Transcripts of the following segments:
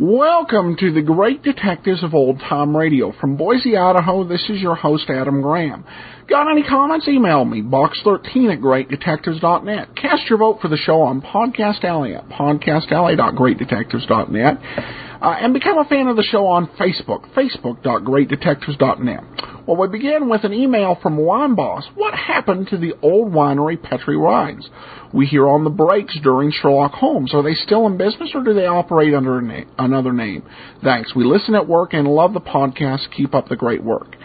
Welcome to the Great Detectives of Old Time Radio. From Boise, Idaho, this is your host, Adam Graham. Got any comments? Email me, box13@greatdetectives.net. Cast your vote for the show on Podcast Alley at podcastalley.greatdetectives.net. And become a fan of the show on Facebook, facebook.greatdetectives.net. Well, we begin with an email from Wine Boss. What happened to the old winery Petri wines? We hear on the breaks during Sherlock Holmes. Are they still in business or do they operate under another name? Thanks. We listen at work and love the podcast. Keep up the great work.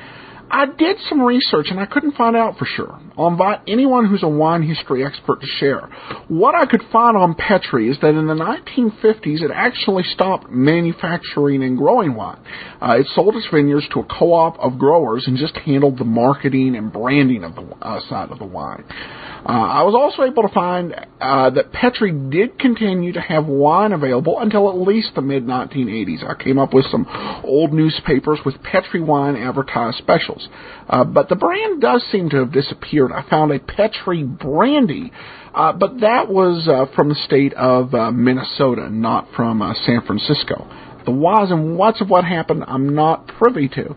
I did some research and I couldn't find out for sure. I'll invite anyone who's a wine history expert to share. What I could find on Petri is that in the 1950s it actually stopped manufacturing and growing wine. It sold its vineyards to a co-op of growers and just handled the marketing and branding of the side of the wine. I was also able to find that Petri did continue to have wine available until at least the mid-1980s. I came up with some old newspapers with Petri wine advertised specials. But the brand does seem to have disappeared. I found a Petri brandy, but that was from the state of Minnesota, not from San Francisco. The whys and whats of what happened I'm not privy to,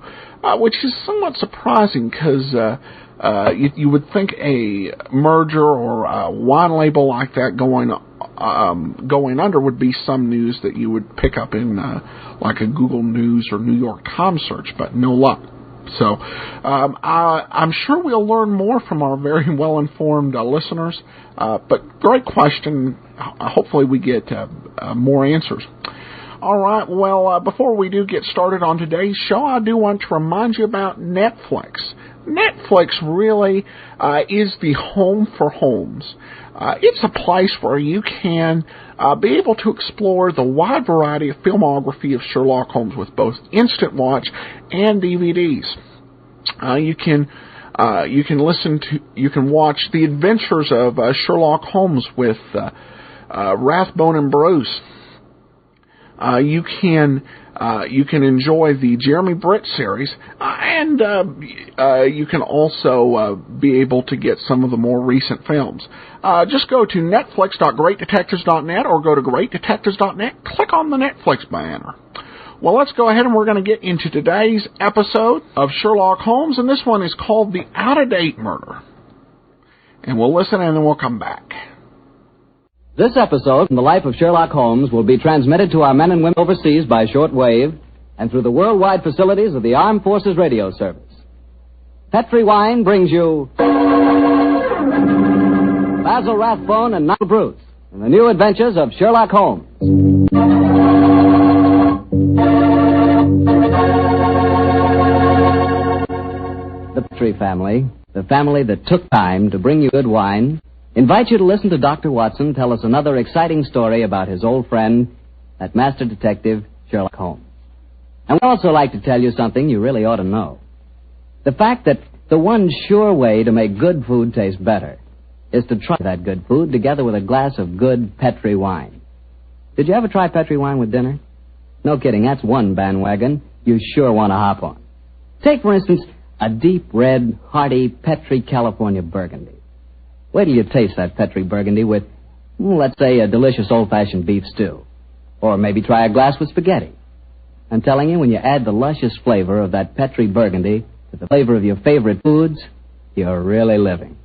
which is somewhat surprising because you would think a merger or a wine label like that going under would be some news that you would pick up in like a Google News or New York Times search, but no luck. So I'm sure we'll learn more from our very well-informed listeners, but great question. Hopefully we get more answers. All right, well, before we do get started on today's show, I do want to remind you about Netflix. Netflix really is the home for Holmes. It's a place where you can be able to explore the wide variety of filmography of Sherlock Holmes with both instant watch and DVDs. You can watch the adventures of Sherlock Holmes with Rathbone and Bruce. You can enjoy the Jeremy Britt series, and you can also be able to get some of the more recent films. Just go to netflix.greatdetectives.net or go to greatdetectives.net, click on the Netflix banner. Well, let's go ahead and we're going to get into today's episode of Sherlock Holmes, and this one is called The Out-of-Date Murder. And we'll listen and then we'll come back. This episode from the life of Sherlock Holmes will be transmitted to our men and women overseas by shortwave and through the worldwide facilities of the Armed Forces Radio Service. Petri Wine brings you Basil Rathbone and Nigel Bruce in the new adventures of Sherlock Holmes. The Petri family, the family that took time to bring you good wine, invite you to listen to Dr. Watson tell us another exciting story about his old friend, that master detective, Sherlock Holmes. And we'd also like to tell you something you really ought to know. The fact that the one sure way to make good food taste better is to try that good food together with a glass of good Petri wine. Did you ever try Petri wine with dinner? No kidding, that's one bandwagon you sure want to hop on. Take, for instance, a deep red, hearty Petri California Burgundy. Wait till you taste that Petri Burgundy with, let's say, a delicious old-fashioned beef stew. Or maybe try a glass with spaghetti. I'm telling you, when you add the luscious flavor of that Petri Burgundy to the flavor of your favorite foods, you're really living.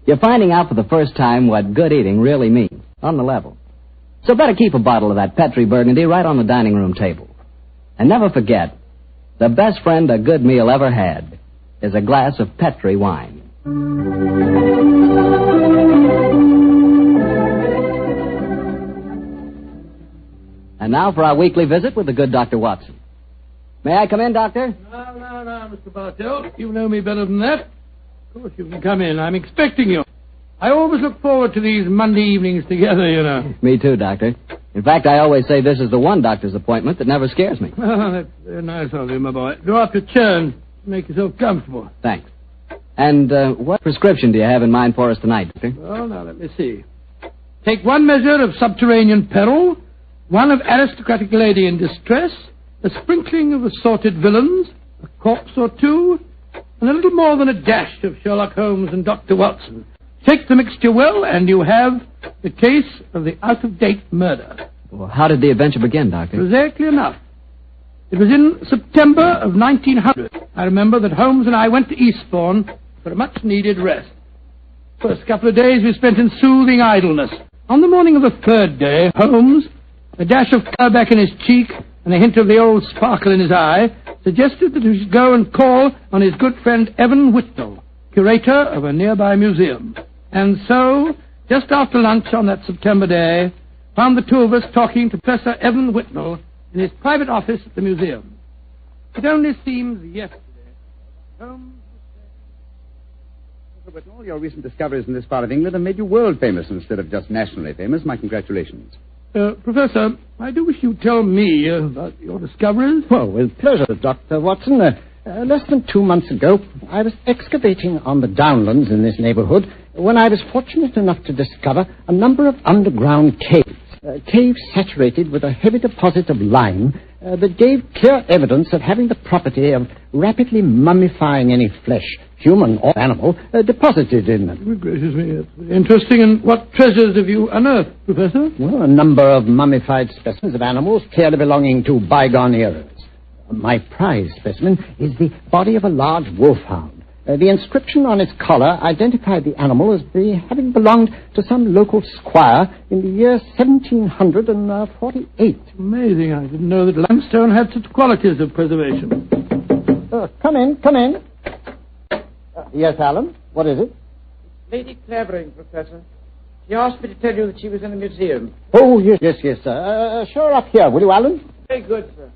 You're finding out for the first time what good eating really means, on the level. So better keep a bottle of that Petri Burgundy right on the dining room table. And never forget, the best friend a good meal ever had is a glass of Petri wine. And now for our weekly visit with the good Dr. Watson. May I come in, Doctor? No, Mr. Bartell. You know me better than that. Of course, you can come in. I'm expecting you. I always look forward to these Monday evenings together, you know. Me too, Doctor. In fact, I always say this is the one doctor's appointment that never scares me. Oh, that's very nice of you, my boy. Draw up your chair and make yourself comfortable. Thanks. And what prescription do you have in mind for us tonight, Doctor? Well, now, let me see. Take one measure of subterranean peril, one of aristocratic lady in distress, a sprinkling of assorted villains, a corpse or two, and a little more than a dash of Sherlock Holmes and Dr. Watson. Take the mixture well, and you have the case of the out-of-date murder. Well, how did the adventure begin, Doctor? Exactly enough. It was in September of 1900. I remember that Holmes and I went to Eastbourne for a much-needed rest. First couple of days we spent in soothing idleness. On the morning of the third day, Holmes, a dash of colour back in his cheek and a hint of the old sparkle in his eye, suggested that we should go and call on his good friend Evan Whitnell, curator of a nearby museum. And so, just after lunch on that September day, found the two of us talking to Professor Evan Whitnell in his private office at the museum. It only seems yesterday. Holmes... Professor Whitnell, your recent discoveries in this part of England have made you world famous instead of just nationally famous. My congratulations. Professor, I do wish you'd tell me about your discoveries. Well, with pleasure, Dr. Watson. Less than 2 months ago, I was excavating on the downlands in this neighborhood when I was fortunate enough to discover a number of underground caves saturated with a heavy deposit of lime that gave clear evidence of having the property of rapidly mummifying any flesh, human or animal, deposited in them. Good gracious me, that's interesting. And what treasures have you unearthed, Professor? Well, a number of mummified specimens of animals clearly belonging to bygone eras. My prize specimen is the body of a large wolfhound. The inscription on its collar identified the animal as having belonged to some local squire in the year 1748. Amazing. I didn't know that limestone had such qualities of preservation. Come in. Yes, Alan? What is it? Lady Clavering, Professor. She asked me to tell you that she was in the museum. Oh, yes, sir. Show her up here, will you, Alan? Very good, sir.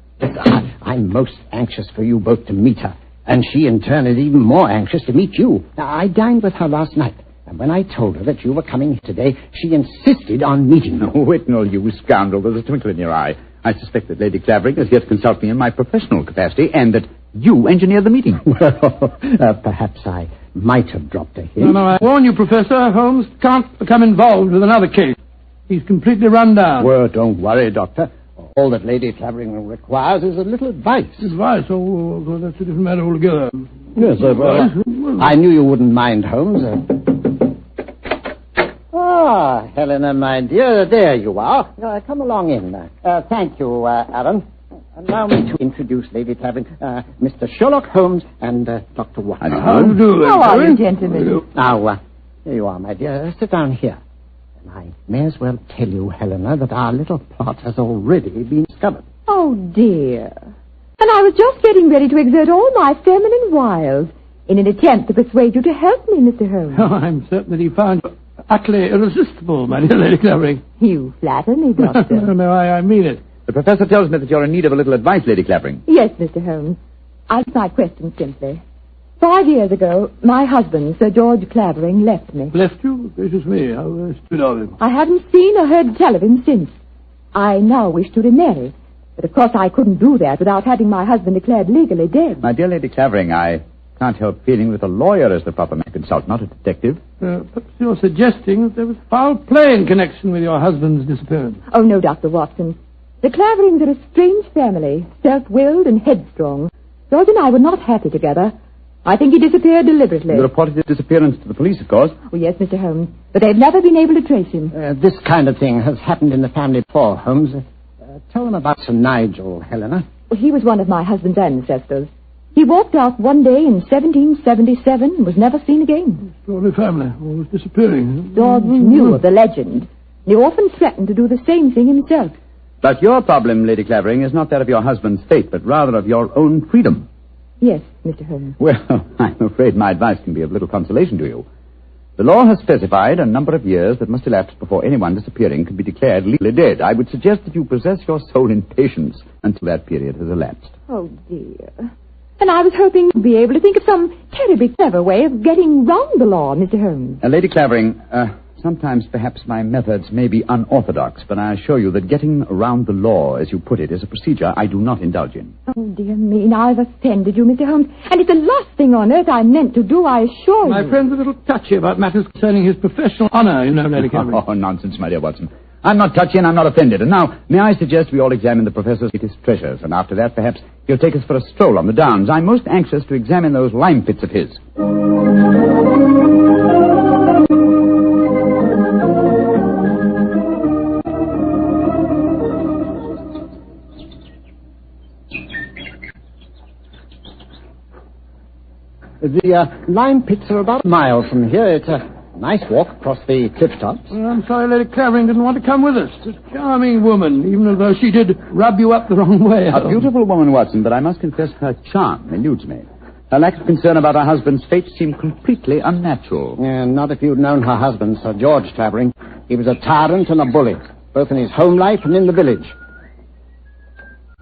I'm most anxious for you both to meet her, and she in turn is even more anxious to meet you. Now, I dined with her last night, and when I told her that you were coming today, she insisted on meeting you. Oh, Whitnell, you scoundrel, there's a twinkle in your eye. I suspect that Lady Clavering is here to consult me in my professional capacity, and that you engineered the meeting. Well, perhaps I might have dropped a hint. No, I warn you, Professor, Holmes can't become involved with another case. He's completely run down. Well, don't worry, Doctor. All that Lady Clavering requires is a little advice. Advice? Oh, that's a different matter altogether. Yes, sir. I knew you wouldn't mind, Holmes. Helena, my dear, there you are. Come along in. Thank you, Alan. Allow me to introduce Lady Clavering, Mr. Sherlock Holmes and Dr. Watson. How do you do? How are you, gentlemen? Now, here you are, my dear. Sit down here. And I may as well tell you, Helena, that our little plot has already been discovered. Oh, dear. And I was just getting ready to exert all my feminine wiles in an attempt to persuade you to help me, Mr. Holmes. Oh, I'm certain that he found you utterly irresistible, my dear Lady Clavering. You flatter me, Doctor. No, I mean it. The professor tells me that you're in need of a little advice, Lady Clavering. Yes, Mr. Holmes. I'll ask my question simply. 5 years ago, my husband, Sir George Clavering, left me. Left you? Gracious me, how stupid of him. I haven't seen or heard tell of him since. I now wish to remarry. But of course I couldn't do that without having my husband declared legally dead. My dear Lady Clavering, I can't help feeling that a lawyer is the proper man to consult, not a detective. Perhaps you're suggesting that there was foul play in connection with your husband's disappearance. Oh, no, Dr. Watson. The Claverings are a strange family, self-willed and headstrong. George and I were not happy together. I think he disappeared deliberately. You reported his disappearance to the police, of course. Oh, yes, Mr. Holmes. But they've never been able to trace him. This kind of thing has happened in the family before, Holmes. Tell them about Sir Nigel, Helena. Well, he was one of my husband's ancestors. He walked out one day in 1777 and was never seen again. Extraordinary family, always disappearing. George knew of the legend. He often threatened to do the same thing himself. But your problem, Lady Clavering, is not that of your husband's fate, but rather of your own freedom. Yes, Mr. Holmes. Well, I'm afraid my advice can be of little consolation to you. The law has specified a number of years that must elapse before anyone disappearing can be declared legally dead. I would suggest that you possess your soul in patience until that period has elapsed. Oh, dear. And I was hoping you'd be able to think of some terribly clever way of getting round the law, Mr. Holmes. Lady Clavering, Sometimes, perhaps, my methods may be unorthodox, but I assure you that getting around the law, as you put it, is a procedure I do not indulge in. Oh, dear me, now I've offended you, Mr. Holmes. And it's the last thing on earth I meant to do, I assure you. My friend's a little touchy about matters concerning his professional honor, you know, Lady Clavering. Oh, nonsense, my dear Watson. I'm not touchy and I'm not offended. And now, may I suggest we all examine the Professor's latest treasures, and after that, perhaps, he'll take us for a stroll on the downs. I'm most anxious to examine those lime pits of his. The lime pits are about a mile from here. It's a nice walk across the cliff tops. Well, I'm sorry Lady Clavering didn't want to come with us. She's a charming woman, even though she did rub you up the wrong way. A beautiful woman, Watson, but I must confess her charm eludes me. Her lack of concern about her husband's fate seemed completely unnatural. Not if you'd known her husband, Sir George Clavering. He was a tyrant and a bully, both in his home life and in the village.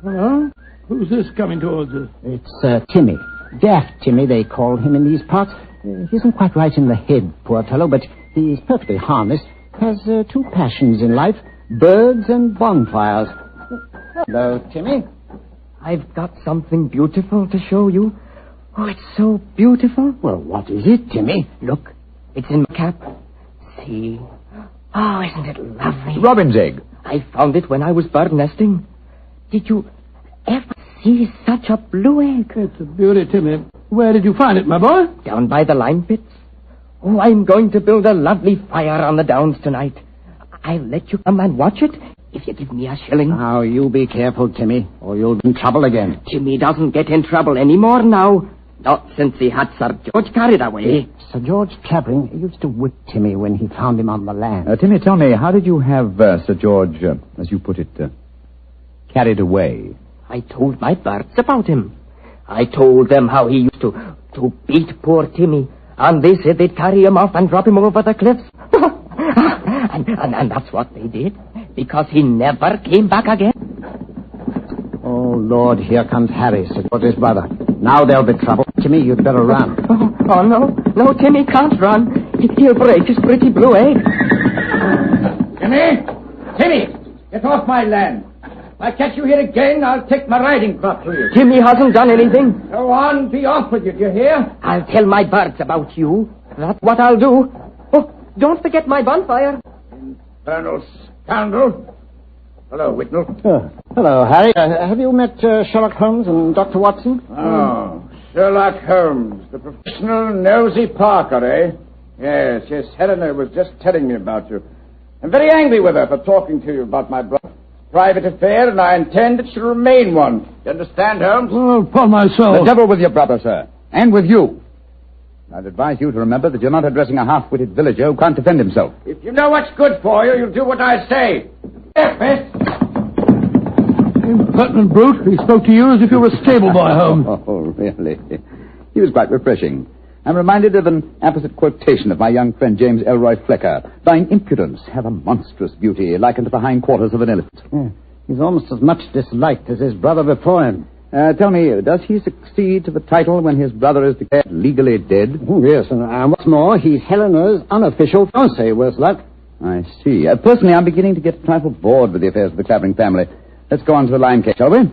Hello? Who's this coming towards us? It's Timmy. Daft Timmy, they call him in these parts. He isn't quite right in the head, poor fellow, but he's perfectly harmless. Has two passions in life, birds and bonfires. Hello, Timmy. I've got something beautiful to show you. Oh, it's so beautiful. Well, what is it, Timmy? Look, it's in my cap. See? Oh, isn't it lovely? Robin's egg. I found it when I was bird nesting. Did you ever see such a blue egg? It's a beauty, Timmy. Where did you find it, my boy? Down by the lime pits. Oh, I'm going to build a lovely fire on the downs tonight. I'll let you come and watch it if you give me a shilling. Now, you be careful, Timmy, or you'll be in trouble again. Timmy doesn't get in trouble anymore now. Not since he had Sir George carried away. Sir George Clavering used to whip Timmy when he found him on the land. Timmy, tell me, how did you have Sir George, as you put it, carried away? I told my birds about him. I told them how he used to beat poor Timmy, and they said they'd carry him off and drop him over the cliffs. and that's what they did, because he never came back again. Oh, Lord, here comes Harry, Sir George's brother. Now there'll be trouble. Timmy, you'd better run. Oh, no, Timmy can't run. He'll break his pretty blue egg. Timmy, get off my land. If I catch you here again, I'll take my riding crop to you. Timmy hasn't done anything. Go on, be off with you, do you hear? I'll tell my birds about you. That's what I'll do. Oh, don't forget my bonfire. Infernal scoundrel. Hello, Whitnell. Hello, Harry. Have you met Sherlock Holmes and Dr. Watson? Oh, Sherlock Holmes, the professional nosy Parker, eh? Yes, Helena was just telling me about you. I'm very angry with her for talking to you about my brother. Private affair, and I intend it should remain one. You understand, Holmes? Oh, upon my soul. The devil with your brother, sir. And with you. I'd advise you to remember that you're not addressing a half-witted villager who can't defend himself. If you know what's good for you, you'll do what I say. Impertinent brute. He spoke to you as if you were a stable boy, Holmes. Oh, really? He was quite refreshing. I'm reminded of an apposite quotation of my young friend James Elroy Flecker. Thine impudence hath a monstrous beauty, likened to the hindquarters of an elephant. Yeah, he's almost as much disliked as his brother before him. Tell me, does he succeed to the title when his brother is declared legally dead? Oh, yes, and what's more, he's Helena's unofficial fiancé, worse luck. I see. Personally, I'm beginning to get a trifle bored with the affairs of the Clavering family. Let's go on to the lime cake, shall we?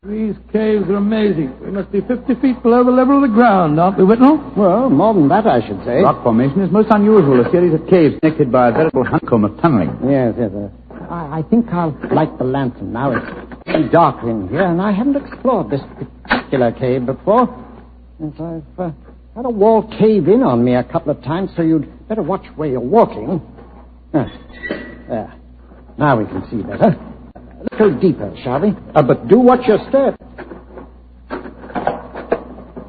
These caves are amazing. We must be 50 feet below the level of the ground, aren't we, Whitnell? Well, more than that, I should say. Rock formation is most unusual, a series of caves connected by a veritable honeycomb of tunneling. Yes. I think I'll light the lantern now. It's very dark in here, and I haven't explored this particular cave before. Yes, I've had a wall cave in on me a couple of times, so you'd better watch where you're walking. There. Now we can see better. Let's go deeper, shall we? But do watch your step.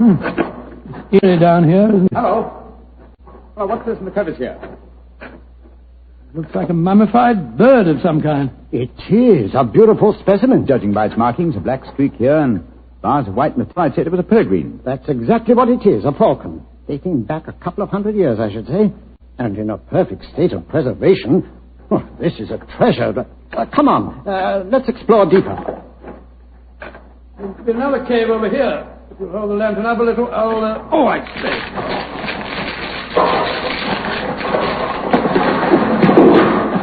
It's eerie down here, isn't it? Hello. Well, what's this in the crevice here? Looks like a mummified bird of some kind. It is a beautiful specimen. Judging by its markings, a black streak here and bars of white metal, I'd say it was a peregrine. That's exactly what it is, a falcon. dating back a couple of 100 years, I should say, and in a perfect state of preservation. Oh, this is a treasure. Come on, let's explore deeper. There's another cave over here. If you'll hold the lantern up a little, I'll... Oh, I say.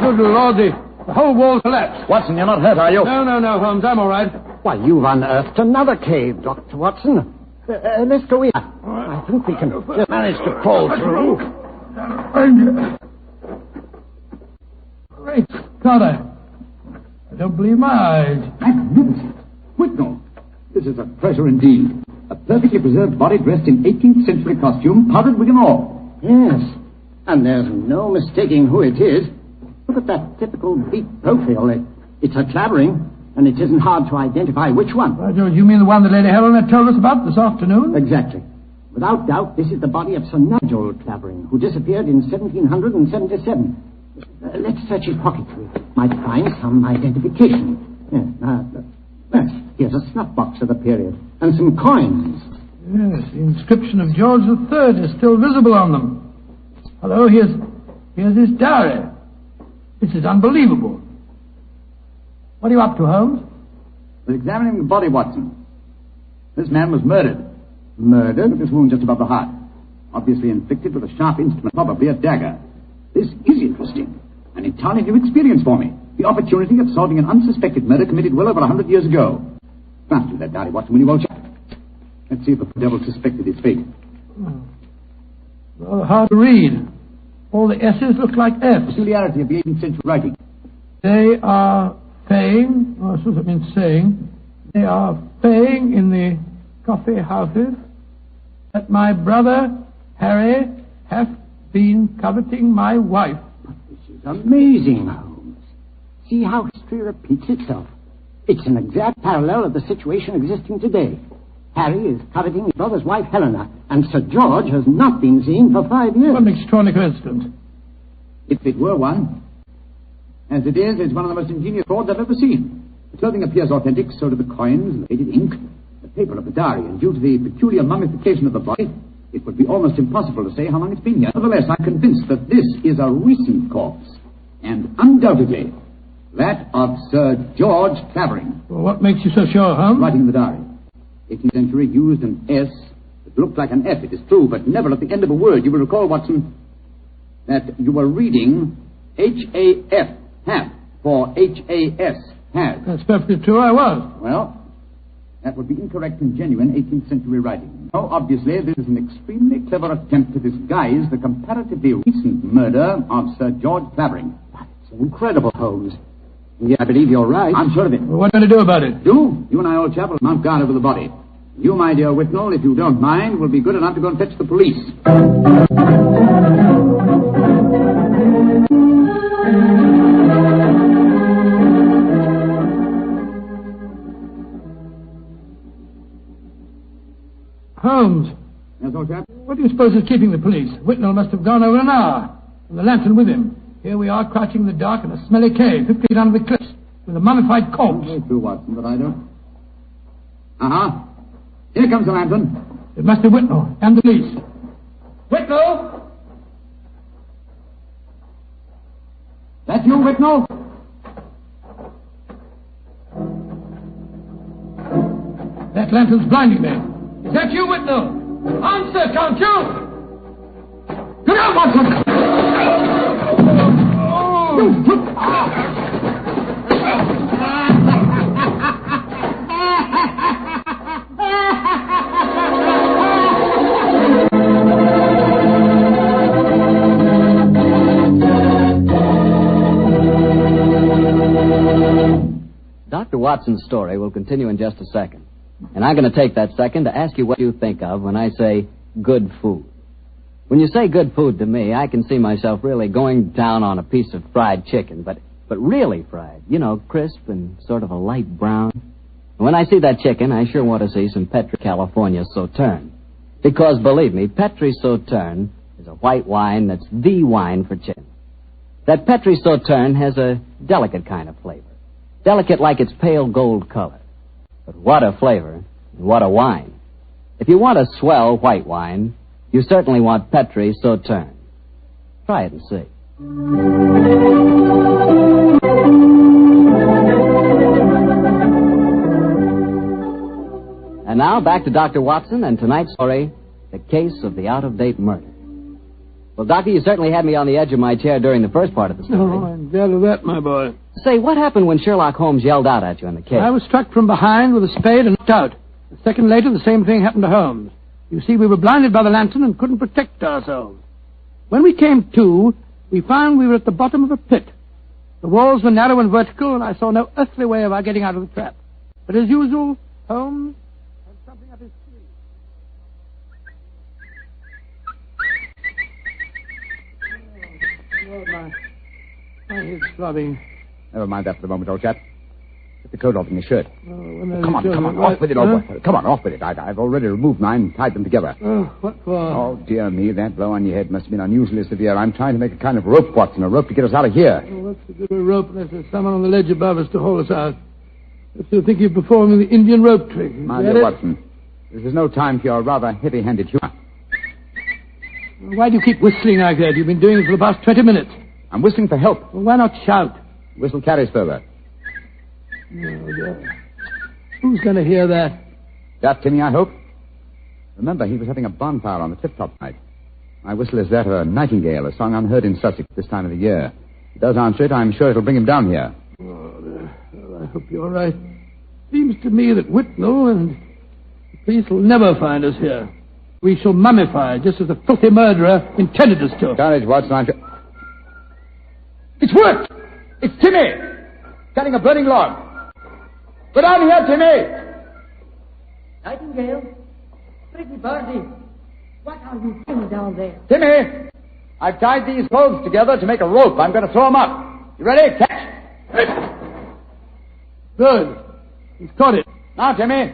Good Lordy. The whole wall collapsed. Watson, you're not hurt, are you? No, Holmes. I'm all right. Why, you've unearthed another cave, Dr. Watson. Let's go in. I think we can just manage to crawl through. Great God, I don't believe my eyes. Magnificent. Whitnall, this is a treasure indeed. A perfectly preserved body dressed in 18th century costume, powdered wig and all. Yes, and there's no mistaking who it is. Look at that typical beak profile. It's a Clavering, and it isn't hard to identify which one. By George, you mean the one that Lady Helena told us about this afternoon? Exactly. Without doubt, this is the body of Sir Nigel Clavering, who disappeared in 1777. Let's search his pockets. We might find some identification. Yes, here's a snuff box of the period, and some coins. Yes, the inscription of George III is still visible on them. Hello, here's his diary. This is unbelievable. What are you up to, Holmes? We're examining the body, Watson. This man was murdered. Murdered? With this wound just above the heart. Obviously inflicted with a sharp instrument, probably a dagger. This is interesting. An entirely new experience for me. The opportunity of solving an unsuspected murder committed well over 100 years ago. Glance through that diary, Watson, will you, old chap? Let's see if the devil suspected his fate. Rather hard to read. All the S's look like F's. Peculiarity of the 18th century writing. They are saying, I suppose that means saying, they are saying in the coffee houses that my brother Harry hath been coveting my wife. But this is amazing, Holmes. See how history repeats itself. It's an exact parallel of the situation existing today. Harry is coveting his brother's wife, Helena, and Sir George has not been seen for 5 years. What an extraordinary coincidence. If it were one. As it is, it's one of the most ingenious frauds I've ever seen. The clothing appears authentic, so do the coins, the faded ink, the paper of the diary, and due to the peculiar mummification of the body, it would be almost impossible to say how long it's been here. Nevertheless, I'm convinced that this is a recent corpse, and undoubtedly that of Sir George Clavering. Well, what makes you so sure, Holmes? Writing in the diary. 18th century used an S that looked like an F, it is true, but never at the end of a word. You will recall, Watson, that you were reading H-A-F, have, for H-A-S, has. That's perfectly true, I was. Well, that would be incorrect and genuine 18th century writing. Now, obviously, this is an extremely clever attempt to disguise the comparatively recent murder of Sir George Clavering. It's incredible, Holmes. Yeah, I believe you're right. I'm sure of it. Well, what are you going to do about it? You and I, old chap, will mount guard over the body. You, my dear Whitnall, if you don't mind, will be good enough to go and fetch the police. Holmes, Yes, old chap? what do you suppose is keeping the police? Whitnall must have gone over an hour, and the lantern with him. Here we are, crouching in the dark in a smelly cave, 50 feet under the cliffs, with a mummified corpse. Very true, Watson, but I don't. Uh-huh. Here comes the lantern. It must be Whitnall and the police. Whitnall! That you, Whitnall? That lantern's blinding me. Is that you, Whitnall? Answer, can't you? Come on, Watson! Dr. Watson's story will continue in just a second. And I'm going to take that second to ask you what you think of when I say good food. When you say good food to me, I can see myself really going down on a piece of fried chicken, but really fried. You know, crisp and sort of a light brown. And when I see that chicken, I sure want to see some Petri, California Sauterne. Because, believe me, Petri Sauterne is a white wine that's the wine for chicken. That Petri Sauterne has a delicate kind of flavor. Delicate like its pale gold color. But what a flavor, and what a wine. If you want a swell white wine, You certainly want Petri so turned. Try it and see. And now back to Dr. Watson and tonight's story, The Case of the Out-of-Date Murder. Well, Doctor, you certainly had me on the edge of my chair during the first part of the story. Oh, I'm glad of that, my boy. Say, what happened when Sherlock Holmes yelled out at you in the cave? I was struck from behind with a spade and knocked out. A second later, the same thing happened to Holmes. You see, we were blinded by the lantern and couldn't protect ourselves. When we came to, we found we were at the bottom of a pit. The walls were narrow and vertical, and I saw no earthly way of our getting out of the trap. But as usual, Holmes had something up his sleeve. Oh, my head's throbbing. Never mind that for the moment, old chap. Get the coat off in your shirt. Oh, Come on, off with it, old boy. Come on, off with it. I've already removed mine and tied them together. Oh, what for? Oh, dear me, that blow on your head must have been unusually severe. I'm trying to make a kind of rope, Watson, a rope to get us out of here. Oh, what's the good of a rope unless there's someone on the ledge above us to haul us out? I still think you're performing the Indian rope trick. My dear Watson, this is no time for your rather heavy-handed humor. Why do you keep whistling like that? You've been doing it for the past 20 minutes. I'm whistling for help. Well, why not shout? Whistle carries further. Oh, dear. Who's going to hear that? That Timmy, I hope. Remember, he was having a bonfire on the tip-top night. My whistle is that of a nightingale, a song unheard in Sussex this time of the year. If he does answer it, I'm sure it'll bring him down here. Oh, dear. Well, I hope you're right. Seems to me that Whitnell and the police will never find us here. We shall mummify, just as the filthy murderer intended us to. Courage, Watson. It's worked! It's Timmy! Cutting a burning log. Go down here, Timmy! Nightingale, pretty birdie, what are you doing down there? Timmy! I've tied these clothes together to make a rope. I'm going to throw them up. You ready? Catch! Good. He's caught it. Now, Timmy,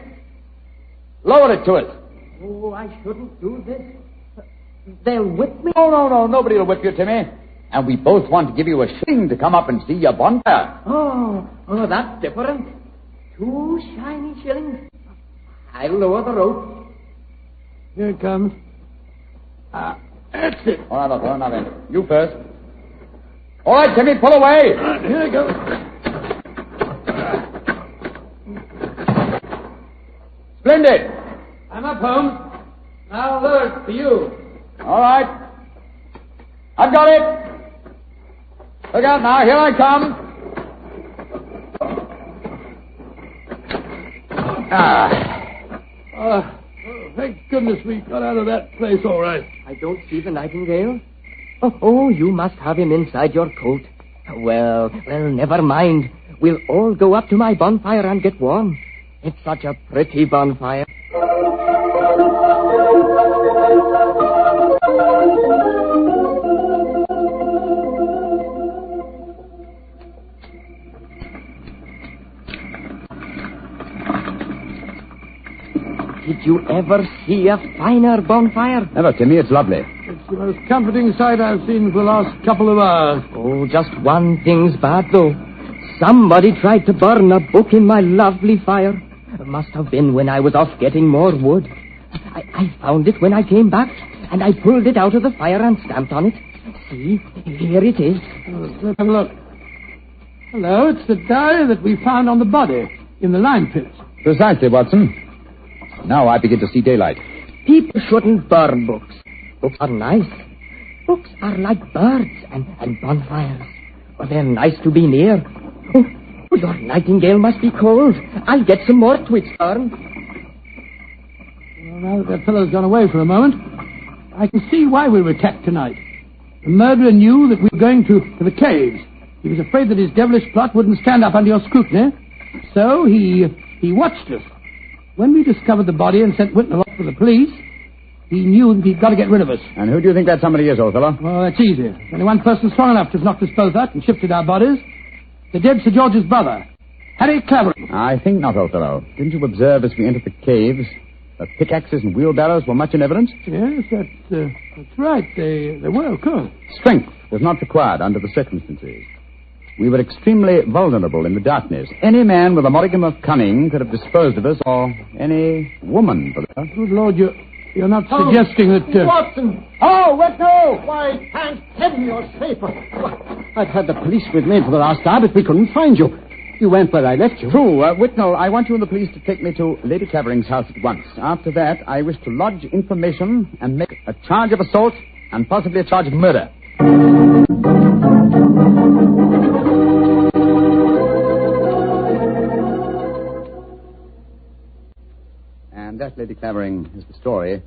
lower it to it. Oh, I shouldn't do this. They'll whip me. No. Nobody will whip you, Timmy. And we both want to give you a shilling to come up and see your bonfire. Oh, that's different. 2 shiny shillings. I'll lower the rope. Here it comes. That's it. All right, now then. You first. All right, Timmy, pull away. Here it goes. Splendid. I'm up, Holmes. Now lower it for you. All right. I've got it. Look out now. Here I come. Thank goodness we got out of that place all right. I don't see the nightingale. Oh, you must have him inside your coat. Well, never mind. We'll all go up to my bonfire and get warm. It's such a pretty bonfire. Did you ever see a finer bonfire? Never, Timmy. It's lovely. It's the most comforting sight I've seen for the last couple of hours. Oh, just one thing's bad, though. Somebody tried to burn a book in my lovely fire. It must have been when I was off getting more wood. I found it when I came back, and I pulled it out of the fire and stamped on it. See, here it is. Let's have a look. Hello, it's the diary that we found on the body in the lime pit. Precisely, Watson. Now I begin to see daylight. People shouldn't burn books. Books are nice. Books are like birds and bonfires. Well, they're nice to be near. Oh, your nightingale must be cold. I'll get some more twigs burned. Well, now that fellow's gone away for a moment, I can see why we were attacked tonight. The murderer knew that we were going to the caves. He was afraid that his devilish plot wouldn't stand up under your scrutiny. So he watched us. When we discovered the body and sent Whitnell off for the police, he knew that he'd got to get rid of us. And who do you think that somebody is, old fellow? Well, that's easy. There's only one person strong enough to have knocked us both out and shifted our bodies. The dead Sir George's brother, Harry Clavering. I think not, old fellow. Didn't you observe as we entered the caves that pickaxes and wheelbarrows were much in evidence? Yes, that's right. They were, of course. Strength was not required under the circumstances. We were extremely vulnerable in the darkness. Any man with a modicum of cunning could have disposed of us, or any woman, for that. Good Lord, You're not suggesting that... Watson! Oh, no! Why, thank heaven you're safe. I've had the police with me for the last hour, but we couldn't find you. You went where I left you. True. Whitnell, I want you and the police to take me to Lady Clavering's house at once. After that, I wish to lodge information and make a charge of assault and possibly a charge of murder. And that, Lady Clavering, is the story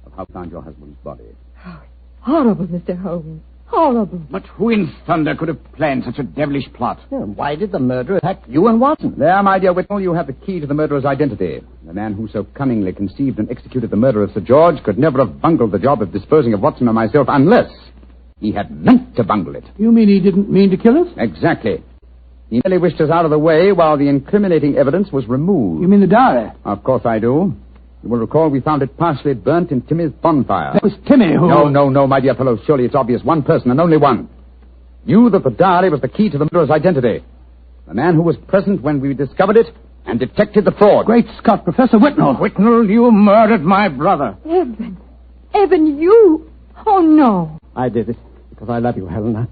of how you found your husband's body. Oh, horrible, Mr. Holmes. Horrible. But who in thunder could have planned such a devilish plot? Yeah, why did the murderer attack you and Watson? There, my dear Whitnell, you have the key to the murderer's identity. The man who so cunningly conceived and executed the murder of Sir George could never have bungled the job of disposing of Watson and myself unless he had meant to bungle it. You mean he didn't mean to kill us? Exactly. He merely wished us out of the way while the incriminating evidence was removed. You mean the diary? Of course I do. You will recall we found it partially burnt in Timmy's bonfire. That was Timmy who... No, my dear fellow. Surely it's obvious. One person and only one. Knew that the diary was the key to the murderer's identity. The man who was present when we discovered it and detected the fraud. Great Scott, Professor Whitnell. Whitnell, you murdered my brother. Evan, you... Oh, no. I did it because I love you, Helena.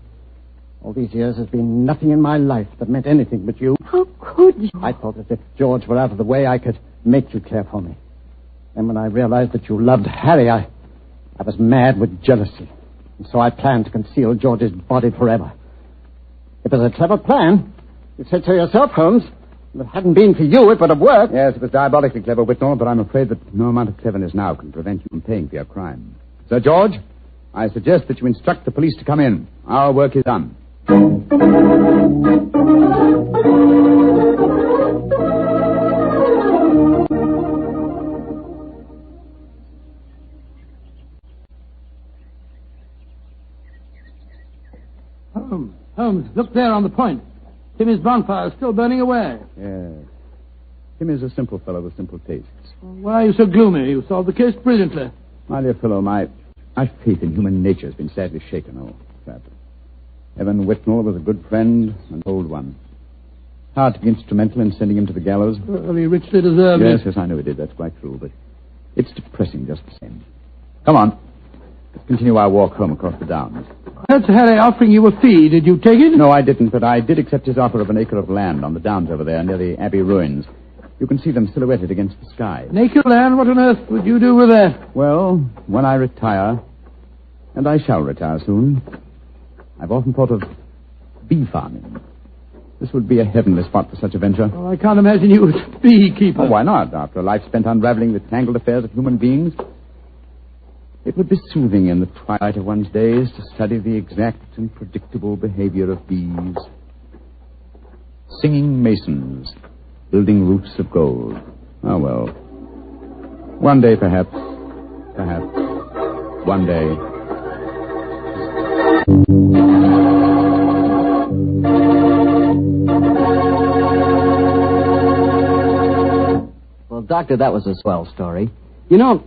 All these years has been nothing in my life that meant anything but you. How could you? I thought that if George were out of the way, I could make you care for me. And when I realized that you loved Harry, I was mad with jealousy. And so I planned to conceal George's body forever. It was a clever plan. You said so yourself, Holmes. If it hadn't been for you, it would have worked. Yes, it was diabolically clever, Whitnell, but I'm afraid that no amount of cleverness now can prevent you from paying for your crime. Sir George, I suggest that you instruct the police to come in. Our work is done. Holmes, look there on the point. Timmy's bonfire is still burning away. Yes. Tim is a simple fellow with simple tastes. Why are you so gloomy? You solved the case brilliantly. My dear fellow, my faith in human nature has been sadly shaken. Oh, sadly. Evan Whitnell was a good friend, an old one. Hard to be instrumental in sending him to the gallows. Well, he richly deserved it. Yes, I know he did. That's quite true, but it's depressing just the same. Come on. Let's continue our walk home across the downs. That's Harry offering you a fee. Did you take it? No, I didn't, but I did accept his offer of an acre of land on the downs over there near the Abbey ruins. You can see them silhouetted against the sky. An acre of land? What on earth would you do with that? Well, when I retire, and I shall retire soon, I've often thought of bee farming. This would be a heavenly spot for such a venture. Oh, I can't imagine you as a beekeeper. Oh, why not? After a life spent unraveling the tangled affairs of human beings, it would be soothing in the twilight of one's days to study the exact and predictable behavior of bees. Singing masons, building roofs of gold. Oh, well. One day, perhaps. Perhaps. One day. Well, Doctor, that was a swell story. You know,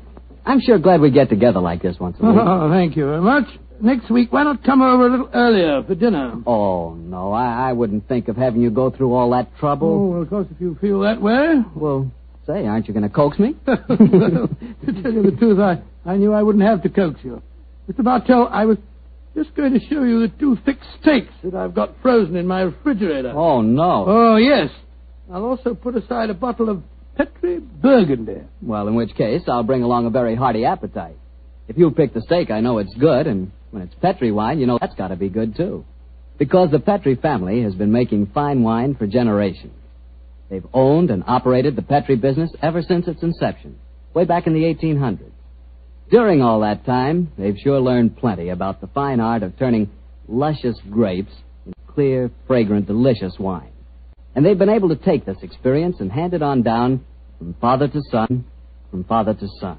I'm sure glad we get together like this once a week. Oh, thank you very much. Next week, why not come over a little earlier for dinner? Oh, no, I wouldn't think of having you go through all that trouble. Oh, well, of course, if you feel that way. Well, say, aren't you going to coax me? Well, to tell you the truth, I knew I wouldn't have to coax you. Mr. Bartell, I was just going to show you the 2 thick steaks that I've got frozen in my refrigerator. Oh, no. Oh, yes. I'll also put aside a bottle of Petri Burgundy. Well, in which case, I'll bring along a very hearty appetite. If you pick the steak, I know it's good, and when it's Petri wine, you know that's got to be good, too. Because the Petri family has been making fine wine for generations. They've owned and operated the Petri business ever since its inception, way back in the 1800s. During all that time, they've sure learned plenty about the fine art of turning luscious grapes into clear, fragrant, delicious wine. And they've been able to take this experience and hand it on down from father to son, from father to son.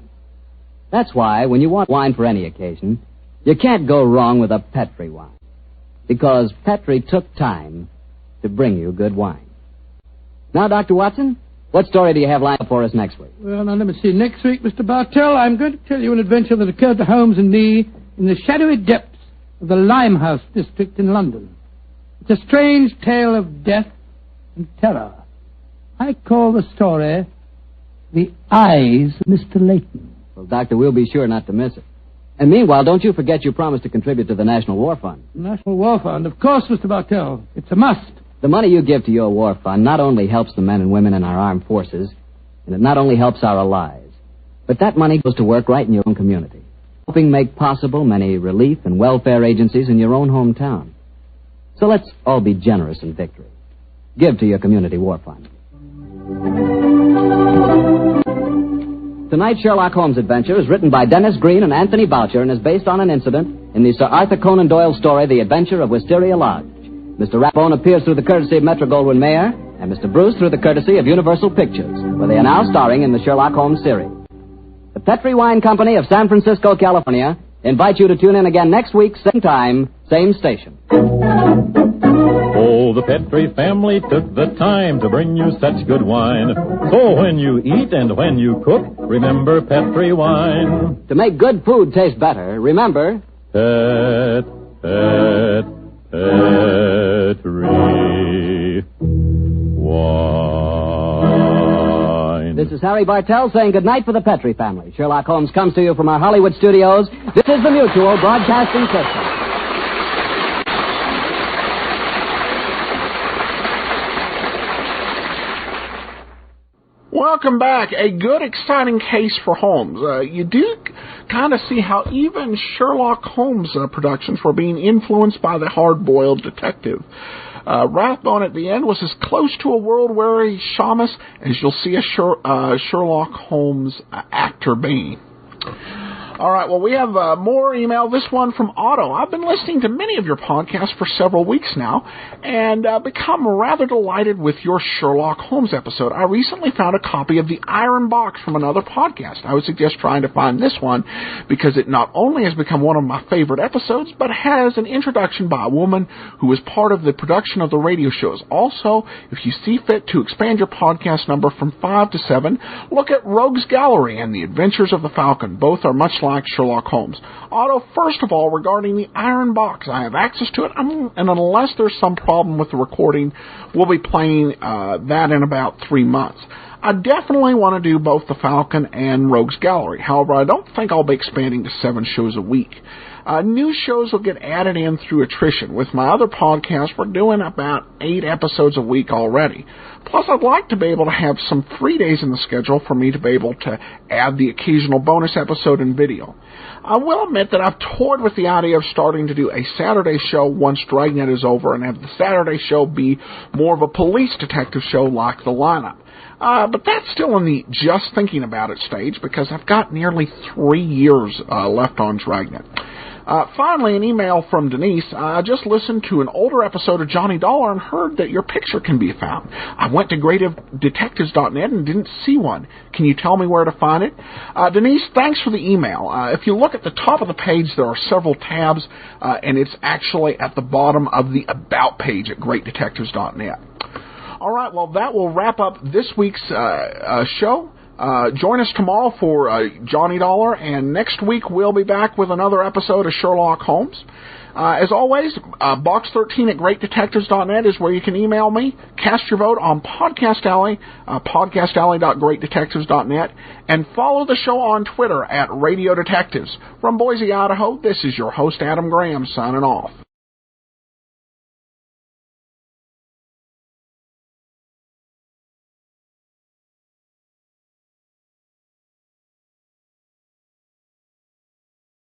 That's why, when you want wine for any occasion, you can't go wrong with a Petri wine. Because Petri took time to bring you good wine. Now, Dr. Watson, what story do you have lined up for us next week? Well, now, let me see. Next week, Mr. Bartell, I'm going to tell you an adventure that occurred to Holmes and me in the shadowy depths of the Limehouse district in London. It's a strange tale of death and terror. I call the story The Eyes of Mr. Layton. Well, Doctor, we'll be sure not to miss it. And meanwhile, don't you forget you promised to contribute to the National War Fund. National War Fund, of course, Mr. Bartell. It's a must. The money you give to your war fund not only helps the men and women in our armed forces, and it not only helps our allies, but that money goes to work right in your own community, helping make possible many relief and welfare agencies in your own hometown. So let's all be generous in victory. Give to your community war fund. Tonight's Sherlock Holmes adventure is written by Dennis Green and Anthony Boucher and is based on an incident in the Sir Arthur Conan Doyle story, The Adventure of Wisteria Lodge. Mr. Rathbone appears through the courtesy of Metro-Goldwyn-Mayer, and Mr. Bruce through the courtesy of Universal Pictures, where they are now starring in the Sherlock Holmes series. The Petri Wine Company of San Francisco, California, invite you to tune in again next week, same time, same station. Oh, the Petri family took the time to bring you such good wine. So when you eat and when you cook, remember Petri wine. To make good food taste better, remember... Petri wine. This is Harry Bartell saying goodnight for the Petri family. Sherlock Holmes comes to you from our Hollywood studios. This is the Mutual Broadcasting System. Welcome back. A good, exciting case for Holmes. You do kind of see how even Sherlock Holmes productions were being influenced by the hard-boiled detective. Rathbone at the end was as close to a world-weary shamus as you'll see a Sherlock Holmes actor be. All right, well, we have more email, this one from Otto. I've been listening to many of your podcasts for several weeks now and become rather delighted with your Sherlock Holmes episode. I recently found a copy of The Iron Box from another podcast. I would suggest trying to find this one because it not only has become one of my favorite episodes, but has an introduction by a woman who was part of the production of the radio shows. Also, if you see fit to expand your podcast number from 5 to 7, look at Rogue's Gallery and The Adventures of the Falcon. Both are much like Sherlock Holmes. Otto, first of all, regarding the Iron Box, I have access to it, and unless there's some problem with the recording, we'll be playing that in about 3 months. I definitely want to do both the Falcon and Rogue's Gallery. However, I don't think I'll be expanding to 7 shows a week. New shows will get added in through attrition. With my other podcasts, we're doing about 8 episodes a week already. Plus, I'd like to be able to have some free days in the schedule for me to be able to add the occasional bonus episode and video. I will admit that I've toyed with the idea of starting to do a Saturday show once Dragnet is over and have the Saturday show be more of a police detective show like The Lineup. But that's still in the just thinking about it stage because I've got nearly 3 years left on Dragnet. Finally, an email from Denise. I just listened to an older episode of Johnny Dollar and heard that your picture can be found. I went to greatdetectives.net and didn't see one. Can you tell me where to find it? Denise, thanks for the email. If you look at the top of the page, there are several tabs, and it's actually at the bottom of the About page at greatdetectives.net. All right, well, that will wrap up this week's show. Join us tomorrow for Johnny Dollar, and next week we'll be back with another episode of Sherlock Holmes. As always, box 13 at greatdetectives.net is where you can email me. Cast your vote on Podcast Alley, podcastalley.greatdetectives.net, and follow the show on Twitter at Radio Detectives. From Boise, Idaho, this is your host, Adam Graham, signing off.